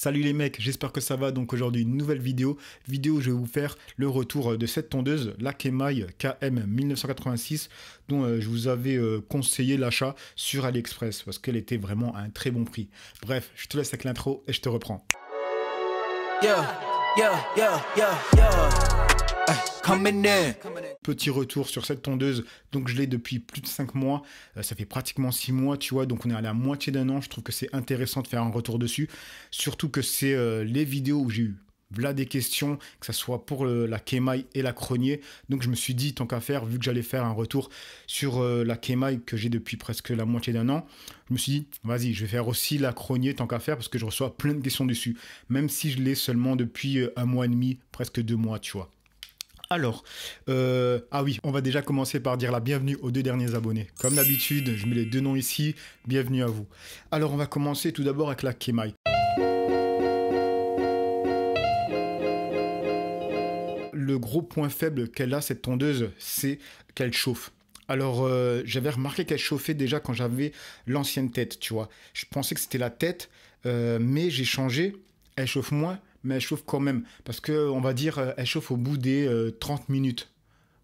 Salut les mecs, j'espère que ça va. Donc aujourd'hui une nouvelle vidéo où je vais vous faire le retour de cette tondeuse, la Kemai KM 1986, dont je vous avais conseillé l'achat sur AliExpress parce qu'elle était vraiment à un très bon prix. Bref, je te laisse avec l'intro et je te reprends. Petit retour sur cette tondeuse, donc je l'ai depuis plus de 5 mois, ça fait pratiquement 6 mois, tu vois, donc on est à la moitié d'un an. Je trouve que c'est intéressant de faire un retour dessus, surtout que c'est les vidéos où j'ai eu là des questions, que ce soit pour la Kemai et la Cronier. Donc je me suis dit, tant qu'à faire, vu que j'allais faire un retour sur la Kemai que j'ai depuis presque la moitié d'un an, je me suis dit, vas-y, je vais faire aussi la Cronier tant qu'à faire, parce que je reçois plein de questions dessus, même si je l'ai seulement depuis un mois et demi, presque 2 mois, tu vois. Alors, ah oui, on va déjà commencer par dire la bienvenue aux 2 derniers abonnés. Comme d'habitude, je mets les 2 noms ici, bienvenue à vous. Alors, on va commencer tout d'abord avec la Kemai. Le gros point faible qu'elle a, cette tondeuse, c'est qu'elle chauffe. Alors, j'avais remarqué qu'elle chauffait déjà quand j'avais l'ancienne tête, tu vois. Je pensais que c'était la tête, mais j'ai changé, elle chauffe moins, mais elle chauffe quand même. Parce que, on va dire, elle chauffe au bout des 30 minutes.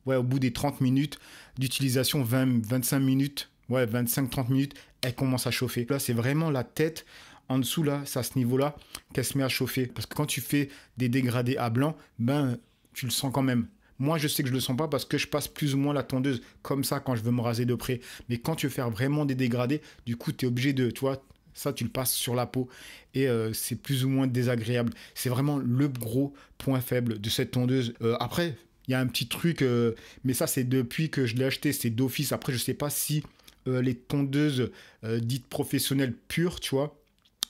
Ouais, au bout des 30 minutes d'utilisation, 25 minutes, ouais, 25-30 minutes, elle commence à chauffer. Là, c'est vraiment la tête en dessous, là, c'est à ce niveau-là qu'elle se met à chauffer. Parce que quand tu fais des dégradés à blanc, ben, tu le sens quand même. Moi, je sais que je le sens pas parce que je passe plus ou moins la tondeuse comme ça quand je veux me raser de près. Mais quand tu veux faire vraiment des dégradés, du coup, tu es obligé de, tu vois, ça, tu le passes sur la peau et c'est plus ou moins désagréable. C'est vraiment le gros point faible de cette tondeuse. Après, il y a un petit truc, mais ça, c'est depuis que je l'ai acheté, c'est d'office. Après, je sais pas si les tondeuses dites professionnelles pures, tu vois,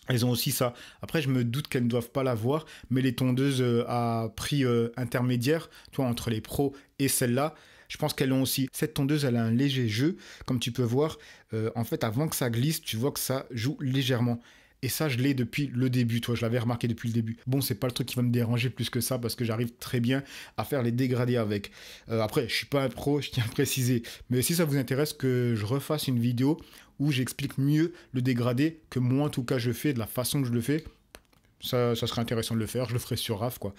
elles ont aussi ça. Après, je me doute qu'elles ne doivent pas l'avoir, mais les tondeuses à prix intermédiaire, tu vois, entre les pros et celles-là, je pense qu'elles l'ont aussi. Cette tondeuse, elle a un léger jeu. Comme tu peux voir, en fait, avant que ça glisse, tu vois que ça joue légèrement. Et ça, je l'ai depuis le début, toi, je l'avais remarqué depuis le début. Bon, c'est pas le truc qui va me déranger plus que ça, parce que j'arrive très bien à faire les dégradés avec. Après, je suis pas un pro, je tiens à préciser. Mais si ça vous intéresse que je refasse une vidéo où j'explique mieux le dégradé, que moi, en tout cas, je fais, de la façon que je le fais, ça serait intéressant de le faire, je le ferai sur Raph, quoi.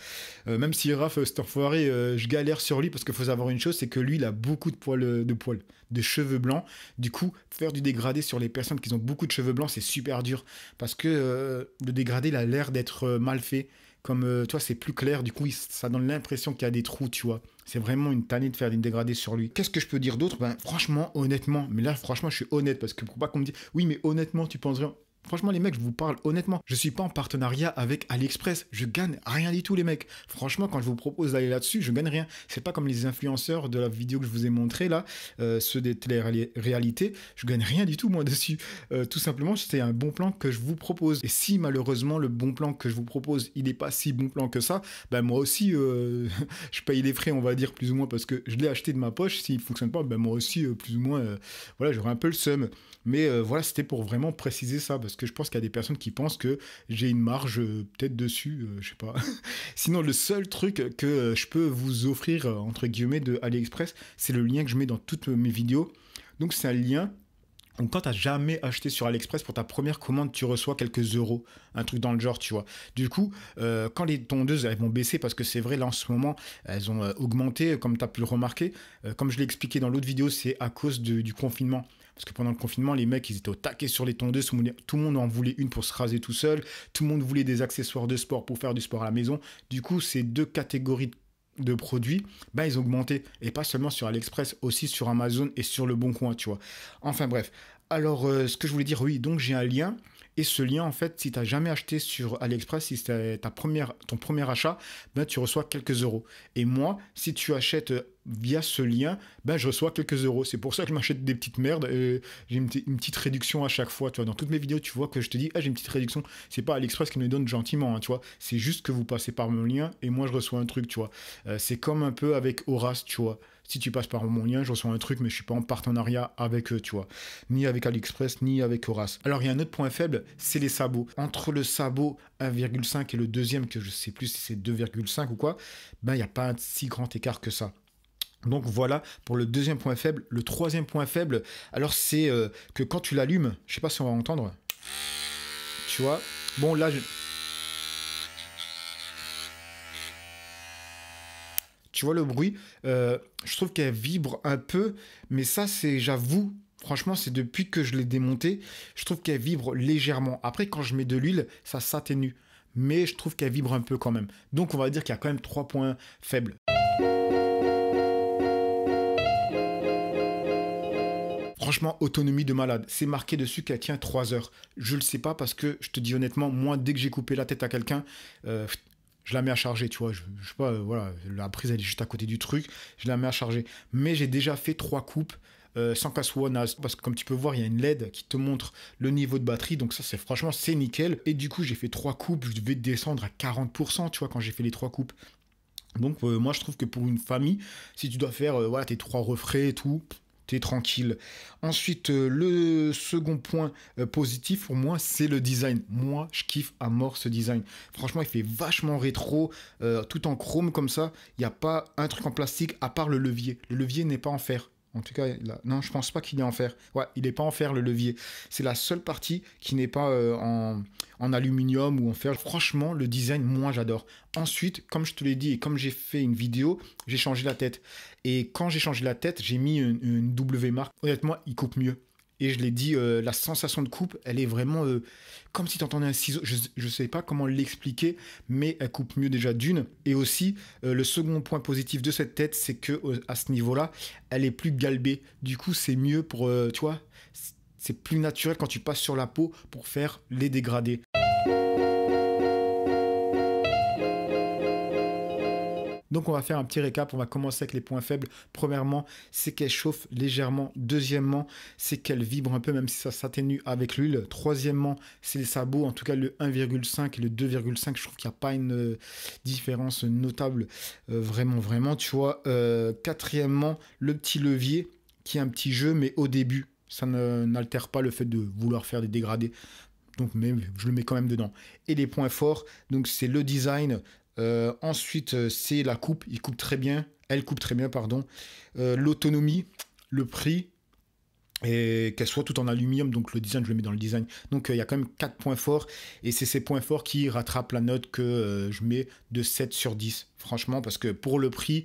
Même si Raph, cet enfoiré, je galère sur lui, parce qu'il faut savoir une chose, c'est que lui, il a beaucoup de cheveux blancs. Du coup, faire du dégradé sur les personnes qui ont beaucoup de cheveux blancs, c'est super dur, parce que le dégradé, il a l'air d'être mal fait. Comme, toi, c'est plus clair, du coup, ça donne l'impression qu'il y a des trous, tu vois. C'est vraiment une tannée de faire des dégradés sur lui. Qu'est-ce que je peux dire d'autre? Ben, franchement, honnêtement, mais là, franchement, je suis honnête, parce que pour pas qu'on me dise, oui, mais honnêtement, tu penses rien. Franchement, les mecs, je vous parle honnêtement. Je suis pas en partenariat avec AliExpress. Je gagne rien du tout, les mecs. Franchement, quand je vous propose d'aller là-dessus, je gagne rien. C'est pas comme les influenceurs de la vidéo que je vous ai montré là, ceux des télé-réalités. Je gagne rien du tout, moi, dessus. Tout simplement, c'est un bon plan que je vous propose. Et si, malheureusement, le bon plan que je vous propose, il n'est pas si bon plan que ça, ben moi aussi, je paye les frais, on va dire, plus ou moins, parce que je l'ai acheté de ma poche. S'il fonctionne pas, ben moi aussi, plus ou moins, voilà, j'aurai un peu le seum. Mais voilà, c'était pour vraiment préciser ça, parce que je pense qu'il y a des personnes qui pensent que j'ai une marge peut-être dessus, je sais pas. Sinon, le seul truc que je peux vous offrir, entre guillemets, de AliExpress, c'est le lien que je mets dans toutes mes vidéos. Donc, c'est un lien. Donc, quand tu n'as jamais acheté sur AliExpress, pour ta première commande, tu reçois quelques euros, un truc dans le genre, tu vois. Du coup, quand les tondeuses, elles vont baisser, parce que c'est vrai, là, en ce moment, elles ont augmenté, comme tu as pu le remarquer. Comme je l'ai expliqué dans l'autre vidéo, c'est à cause du confinement. Parce que pendant le confinement, les mecs, ils étaient au taquet sur les tondeuses. Tout le monde en voulait une pour se raser tout seul. Tout le monde voulait des accessoires de sport pour faire du sport à la maison. Du coup, ces 2 catégories de produits, ben, ils ont augmenté. Et pas seulement sur AliExpress, aussi sur Amazon et sur Le Bon Coin, tu vois. Enfin bref. Alors, ce que je voulais dire, oui, donc j'ai un lien. Et ce lien, en fait, si tu n'as jamais acheté sur AliExpress, si c'est ton premier achat, ben, tu reçois quelques euros. Et moi, si tu achètes via ce lien, ben, je reçois quelques euros. C'est pour ça que je m'achète des petites merdes. Et j'ai une petite réduction à chaque fois. Tu vois, dans toutes mes vidéos, tu vois que je te dis, ah, j'ai une petite réduction. C'est pas AliExpress qui me les donne gentiment, hein, tu vois. C'est juste que vous passez par mon lien et moi, je reçois un truc, tu vois. C'est comme un peu avec Horace, tu vois. Si tu passes par mon lien, je reçois un truc, mais je suis pas en partenariat avec eux, tu vois. Ni avec AliExpress, ni avec Horace. Alors, il y a un autre point faible, c'est les sabots. Entre le sabot 1,5 et le deuxième, que je sais plus si c'est 2,5 ou quoi, ben, il n'y a pas un si grand écart que ça. Donc voilà pour le deuxième point faible. Le troisième point faible, alors c'est que quand tu l'allumes, je sais pas si on va entendre, tu vois, bon là, tu vois le bruit, je trouve qu'elle vibre un peu, mais ça, c'est, j'avoue, franchement, c'est depuis que je l'ai démontée, je trouve qu'elle vibre légèrement. Après, quand je mets de l'huile, ça s'atténue, mais je trouve qu'elle vibre un peu quand même. Donc, on va dire qu'il y a quand même 3 points faibles. Franchement, autonomie de malade. C'est marqué dessus qu'elle tient 3 heures. Je le sais pas parce que, je te dis honnêtement, moi, dès que j'ai coupé la tête à quelqu'un, je la mets à charger, tu vois. Je sais pas, voilà, la prise, elle est juste à côté du truc. Je la mets à charger. Mais j'ai déjà fait 3 coupes sans qu'elle soit naze. Parce que comme tu peux voir, il y a une LED qui te montre le niveau de batterie. Donc ça, c'est franchement, c'est nickel. Et du coup, j'ai fait 3 coupes. Je devais descendre à 40%, tu vois, quand j'ai fait les 3 coupes. Donc moi, je trouve que pour une famille, si tu dois faire voilà, tes 3 refraits et tout, t'es tranquille. Ensuite, le second point positif pour moi, c'est le design. Moi, je kiffe à mort ce design. Franchement, il fait vachement rétro, tout en chrome comme ça. Il n'y a pas un truc en plastique à part le levier. Le levier n'est pas en fer. En tout cas, là, non, je pense pas qu'il est en fer. Ouais, il n'est pas en fer, le levier. C'est la seule partie qui n'est pas en aluminium ou en fer. Franchement, le design, moi, j'adore. Ensuite, comme je te l'ai dit et comme j'ai fait une vidéo, j'ai changé la tête. Et quand j'ai changé la tête, j'ai mis une W marque. Honnêtement, il coupe mieux. Et je l'ai dit, la sensation de coupe, elle est vraiment comme si tu entendais un ciseau. Je ne sais pas comment l'expliquer, mais elle coupe mieux déjà d'une. Et aussi, le second point positif de cette tête, c'est que à ce niveau-là, elle est plus galbée. Du coup, c'est mieux pour, tu vois, c'est plus naturel quand tu passes sur la peau pour faire les dégradés. Donc on va faire un petit récap, on va commencer avec les points faibles. Premièrement, c'est qu'elle chauffe légèrement. Deuxièmement, c'est qu'elle vibre un peu même si ça s'atténue avec l'huile. Troisièmement, c'est les sabots, en tout cas le 1,5 et le 2,5, je trouve qu'il n'y a pas une différence notable, vraiment, tu vois. Quatrièmement, le petit levier qui est un petit jeu, mais au début, ça n'altère pas le fait de vouloir faire des dégradés. Donc mais je le mets quand même dedans. Et les points forts, donc c'est le design. Ensuite, c'est la coupe. Il coupe très bien. Elle coupe très bien, pardon. L'autonomie, le prix, et qu'elle soit tout en aluminium. Donc le design, je le mets dans le design. Donc il y a quand même 4 points forts. Et c'est ces points forts qui rattrapent la note que je mets de 7 sur 10. Franchement, parce que pour le prix,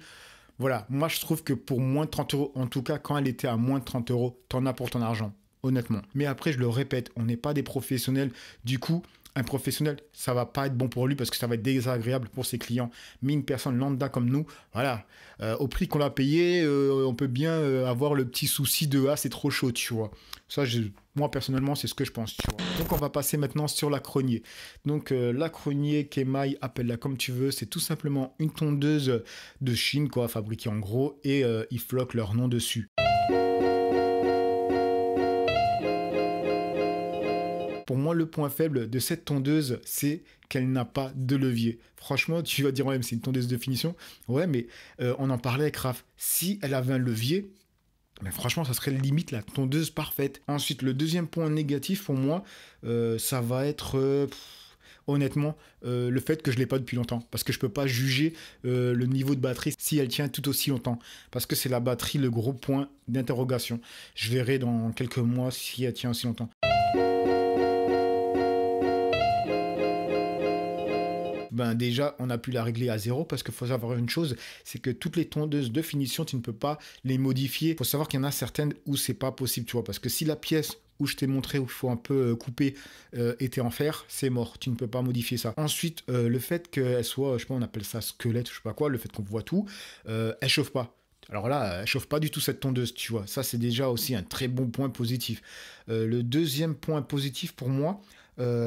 voilà, moi je trouve que pour moins de 30 euros, en tout cas quand elle était à moins de 30 euros, t'en as pour ton argent. Honnêtement. Mais après, je le répète, on n'est pas des professionnels. Du coup, un professionnel, ça va pas être bon pour lui parce que ça va être désagréable pour ses clients. Mais une personne lambda comme nous, voilà, au prix qu'on l'a payé, on peut bien avoir le petit souci de ah c'est trop chaud, tu vois. Ça, moi personnellement, c'est ce que je pense, tu vois. Donc on va passer maintenant sur la Cronier. Donc la Cronier, Kemai, appelle-la comme tu veux, c'est tout simplement une tondeuse de Chine, quoi, fabriquée en gros, et ils floquent leur nom dessus. Pour moi, le point faible de cette tondeuse, c'est qu'elle n'a pas de levier. Franchement, tu vas dire, ouais, mais c'est une tondeuse de finition. Ouais, mais on en parlait avec Raph. Si elle avait un levier, mais franchement, ça serait limite la tondeuse parfaite. Ensuite, le deuxième point négatif pour moi, ça va être... honnêtement, le fait que je ne l'ai pas depuis longtemps. Parce que je ne peux pas juger le niveau de batterie si elle tient tout aussi longtemps. Parce que c'est la batterie le gros point d'interrogation. Je verrai dans quelques mois si elle tient aussi longtemps. Ben déjà, on a pu la régler à 0 parce qu'il faut savoir une chose, c'est que toutes les tondeuses de finition, tu ne peux pas les modifier. Il faut savoir qu'il y en a certaines où c'est pas possible, tu vois, parce que si la pièce où je t'ai montré où il faut un peu couper était en fer, c'est mort, tu ne peux pas modifier ça. Ensuite, le fait qu'elle soit, je sais pas, on appelle ça squelette, je sais pas quoi, le fait qu'on voit tout, elle chauffe pas. Alors là, elle chauffe pas du tout cette tondeuse, tu vois. Ça, c'est déjà aussi un très bon point positif. Le deuxième point positif pour moi,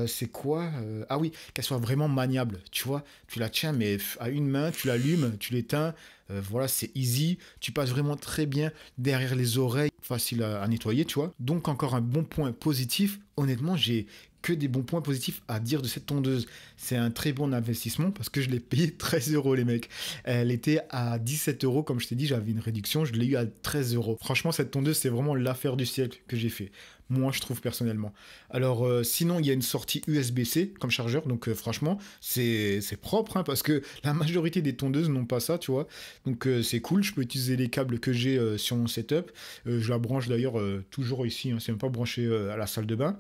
c'est quoi ah oui, qu'elle soit vraiment maniable, tu vois. Tu la tiens, mais à une main, tu l'allumes, tu l'éteins. Voilà, c'est easy. Tu passes vraiment très bien derrière les oreilles, facile à nettoyer, tu vois. Donc, encore un bon point positif. Honnêtement, j'ai que des bons points positifs à dire de cette tondeuse. C'est un très bon investissement parce que je l'ai payé 13 euros, les mecs. Elle était à 17 euros, comme je t'ai dit, j'avais une réduction, je l'ai eu à 13 euros. Franchement, cette tondeuse, c'est vraiment l'affaire du siècle que j'ai fait. Moi, je trouve personnellement. Alors, sinon, il y a une sortie USB-C comme chargeur, donc franchement, c'est propre, hein, parce que la majorité des tondeuses n'ont pas ça, tu vois. Donc, c'est cool, je peux utiliser les câbles que j'ai sur mon setup. Je la branche d'ailleurs toujours ici, hein, c'est même pas branché à la salle de bain.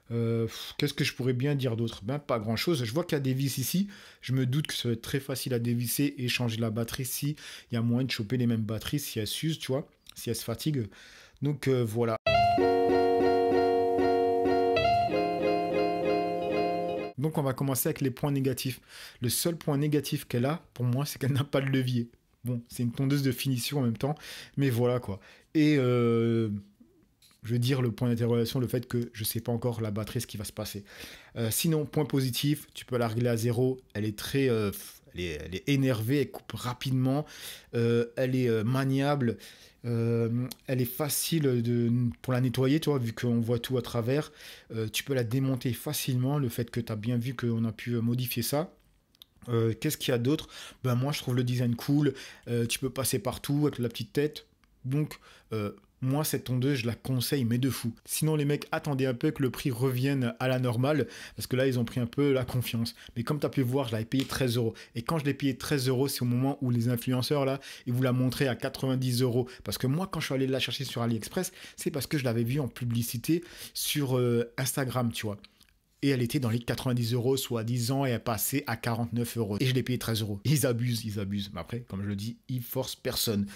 Qu'est-ce que je pourrais bien dire d'autre? Ben, pas grand-chose. Je vois qu'il y a des vis ici. Je me doute que ça va être très facile à dévisser et changer la batterie si il y a moyen de choper les mêmes batteries si elles s'usent, tu vois, si elles se fatiguent. Donc voilà. Donc on va commencer avec les points négatifs. Le seul point négatif qu'elle a, pour moi, c'est qu'elle n'a pas de levier. Bon, c'est une tondeuse de finition en même temps, mais voilà quoi. Et je veux dire le point d'interrogation, le fait que je ne sais pas encore la batterie, ce qui va se passer. Sinon, point positif, tu peux la régler à zéro. Elle est très, elle est énervée, elle coupe rapidement, elle est maniable. Elle est facile pour la nettoyer, tu vois, vu qu'on voit tout à travers. Tu peux la démonter facilement, le fait que tu as bien vu qu'on a pu modifier ça. Qu'est-ce qu'il y a d'autre? Ben moi je trouve le design cool. Tu peux passer partout avec la petite tête. Donc moi cette tondeuse je la conseille mais de fou. Sinon les mecs attendaient un peu que le prix revienne à la normale parce que là ils ont pris un peu la confiance. Mais comme tu as pu voir je l'avais payé 13 euros. Et quand je l'ai payé 13 euros c'est au moment où les influenceurs là ils vous la montraient à 90 euros. Parce que moi quand je suis allé la chercher sur AliExpress c'est parce que je l'avais vue en publicité sur Instagram tu vois. Et elle était dans les 90 euros, soi-disant, et elle passait à 49 euros. Et je l'ai payé 13 euros. Ils abusent, ils abusent. Mais après, comme je le dis, ils forcent personne.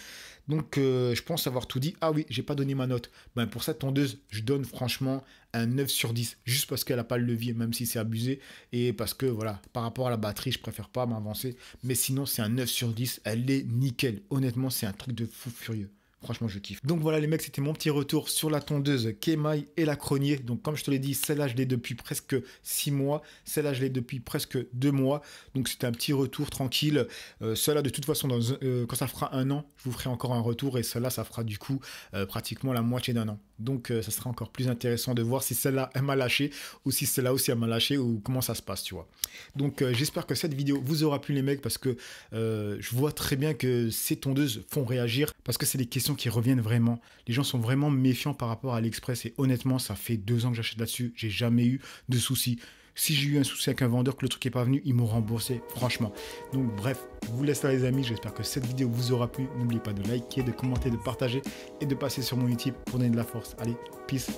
Donc, je pense avoir tout dit. Ah oui, j'ai pas donné ma note. Ben, pour cette tondeuse, je donne franchement un 9 sur 10. Juste parce qu'elle n'a pas le levier, même si c'est abusé. Et parce que, voilà, par rapport à la batterie, je préfère pas m'avancer. Mais sinon, c'est un 9 sur 10. Elle est nickel. Honnêtement, c'est un truc de fou furieux. Franchement, je kiffe. Donc voilà les mecs, c'était mon petit retour sur la tondeuse Kemai et la Cronier. Donc comme je te l'ai dit, celle-là, je l'ai depuis presque 6 mois. Celle-là, je l'ai depuis presque 2 mois. Donc c'était un petit retour tranquille. Celle-là, de toute façon, quand ça fera 1 an, je vous ferai encore un retour. Et celle-là, ça fera du coup pratiquement la moitié d'1 an. Donc ça sera encore plus intéressant de voir si celle-là, elle m'a lâché. Ou si celle-là aussi, elle m'a lâché. Ou comment ça se passe, tu vois. Donc j'espère que cette vidéo vous aura plu les mecs. Parce que je vois très bien que ces tondeuses font réagir. Parce que c'est des questions qui reviennent vraiment. Les gens sont vraiment méfiants par rapport à AliExpress et honnêtement, ça fait 2 ans que j'achète là-dessus. J'ai jamais eu de soucis. Si j'ai eu un souci avec un vendeur, que le truc n'est pas venu, ils m'ont remboursé, franchement. Donc bref, je vous laisse là les amis. J'espère que cette vidéo vous aura plu. N'oubliez pas de liker, de commenter, de partager et de passer sur mon YouTube pour donner de la force. Allez, peace.